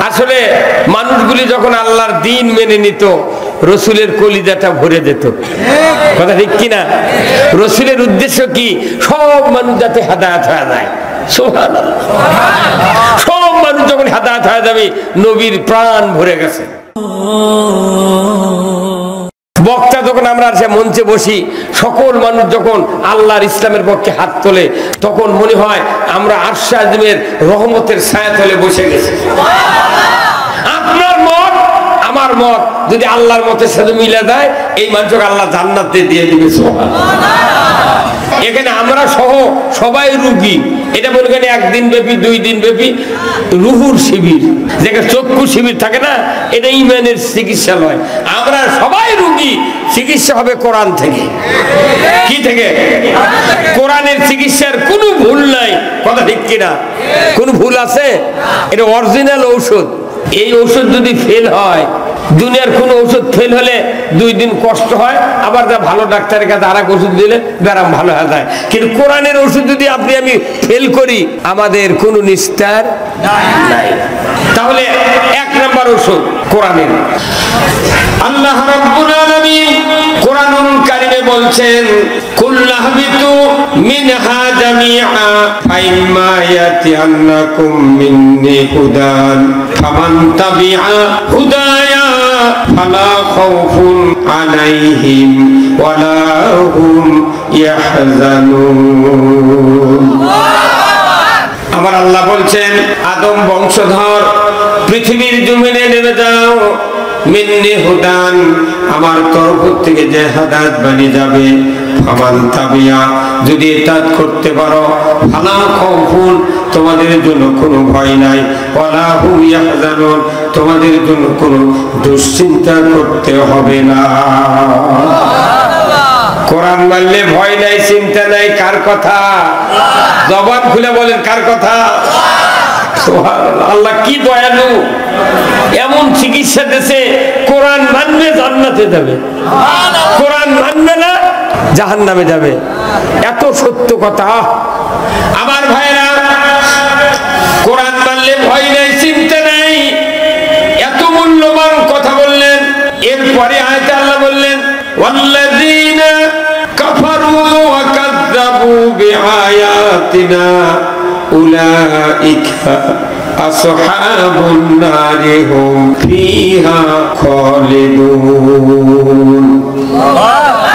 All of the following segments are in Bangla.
আসলে মানুষগুলি যখন আল্লাহর দ্বীন মেনে নিত রসুলের কলিজাটা ভরে যেত। কথা ঠিক কিনা? রসুলের উদ্দেশ্য কি? সব মানুষ যাতে হেদায়েত হয়ে যায়। সুবহানাল্লাহ। সব মানুষ যখন হেদায়েত হয়ে যাবে, নবীর প্রাণ ভরে গেছে। বক্তা যখন আমরা সে মঞ্চে বসি, সকল মানুষ যখন আল্লাহর ইসলামের পক্ষে হাত তোলে, তখন মনে হয় আমরা আরশে আযমের রহমতের ছায়াতলে বসে গেছি। আপনার মত আমার মত যদি আল্লাহর মতের সাথে মিলে যায়, এই মানুষকে আল্লাহ জান্নাতে দিয়ে দিবে। এখানে আমরা সহ সবাই রুগী। এটা মনে করেন একদিন ব্যাপী, 2 দিন ব্যাপী রুহুর শিবির, যেখানে চক্ষু শিবির থাকে না, এটা ইমানের চিকিৎসালয়। আমরা সবাই রুগী, চিকিৎসা হবে কোরআন থেকে। কি থেকে? কোরআনের চিকিৎসার কোনো ভুল নাই। কথা ঠিক কিনা? কোনো ভুল আছে? এটা অরিজিনাল ঔষধ। এই ঔষধ যদি ফেল হয়, দুনিয়ার কোন ওষুধ ফেল হলে 2 দিন কষ্ট হয়, আবার যা ভালো ডাক্তারের কাছে আরেক ওষুধ দিলে ব্যারাম ভালো হয়ে যায়। কিন্তু কোরআনের ওষুধ যদি আপনি আমি ফেল করি, আমাদের কোনো নিস্তার নাই। তাহলে 1 নম্বর ওষুধ কোরআনের। আল্লাহ রাব্বুল আলামিন কোরআনুল কারীমে বলছেন, কুল্লাহবিতু মিনহা জামিআ ফাইম্মা ইয়াতিয়ান্নাকুম মিন্নি হুদান ফামান তাবিআ হুদায়া ফালা খাউফুন আলাইহিম ওয়ালা হুম ইয়াহজানুন। আমার আল্লাহ বলছেন, আদম বংশধর পৃথিবীর জমিনে নেমে যাও, মিন্নি হুদান, আমার তরফ থেকে যে হেদায়েত বাণী যাবে, ফামান তাবিয়া, যদি ইতাত করতে পারো, ফালা খাউফুন, তোমাদের জন্য কোনো ভয় নাই, ওয়ালা হুম ইয়াহজানুন, তোমাদের জন্য কোনো দুশ্চিন্তা করতে হবে না। কোরআন মানলে ভয় নাই, চিন্তা নাই। কার কথা? জবান খুলে বলেন, কার কথা? সুবহানাল্লাহ। আল্লাহ কি দয়ালু, এমন চিকিৎসা দিয়েছে, কোরআন মানবে জান্নাতে যাবে, কোরআন মানবে না জাহান্নামে যাবে। এত সত্য কথা। আমার ভাইরা, কোরআন মানলে ভয় নাই, চিন্তা নাই, এত মূল্যবান কথা বললেন। এরপরে আয়াতে আল্লাহ বললেন, ওয়াল্লাযীনা কাফারু ওয়া কাযযাবু বিআয়াতিনা উলাইকা আসহাবুন নারি হুম ফিহা খালিদুন।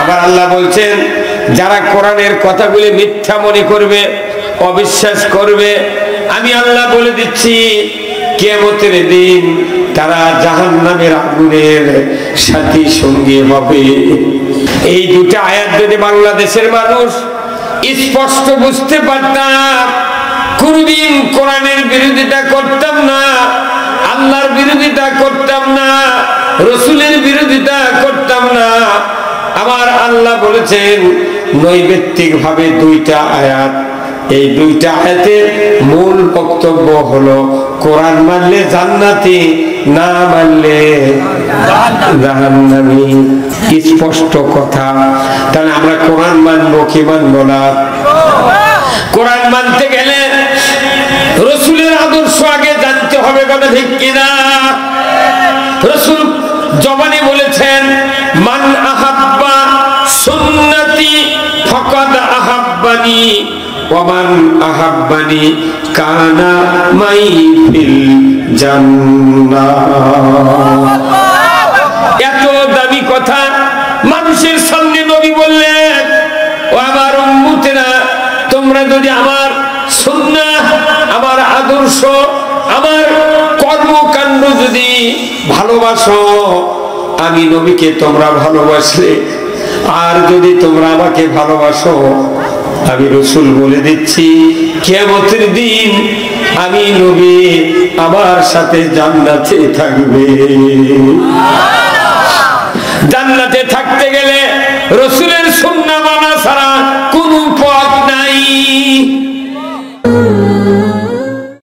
আবার আল্লাহ বলছেন, যারা কোরআনের কথাগুলি মিথ্যা মনে করবে, অবিশ্বাস করবে, আমি আল্লাহ বলে দিচ্ছি, কিয়ামতের দিন তারা জাহান্নামের আগুনের সাথী সঙ্গী হবে। এই 2টা আয়াত যদি বাংলাদেশের মানুষ স্পষ্ট বুঝতে পারতাম, কোনদিন কোরআনের বিরোধিতা করতাম না, আল্লাহর বিরোধিতা করতাম না, রসুলের বিরোধিতা করতাম না। আমার আল্লাহ বলেছেন নৈবেত্তিক ভাবে 2টা আয়াত। এই 2টা আয়াতের মূল বক্তব্য হলো, কোরআন মানলে জান্নাতি, না মানলে জাহান্নামী। স্পষ্ট কথা। তাহলে আমরা কোরআন মানবো কি মানবো না? কোরআন মানতে গেলে রসুলের আদর্শ আগে জানতে হবে। কথা ঠিক কিনা? রসুল জবানে বলেছেন, মান আহাব্বা সুন্নতি ফাকাদ আহাব্বানি ওয়া মান আহাব্বানি কানা মাই ফিল জান্নাহ। এত দামি কথা মানুষের সামনে নবী বললেন, ও আমার উম্মতেরা, তোমরা যদি আমার সুন্নাহ, আমার আদর্শ, আমার কর্মকাণ্ড যদি ভালোবাসো, আমি নবীকে তোমরা ভালোবাসলে, আর যদি তোমরা আমাকে ভালোবাসো, আমি রাসূল বলে দিচ্ছি, কিয়ামতের দিন আমি নবী আমার সাথে জান্নাতে থাকবে। জান্নাতে থাকতে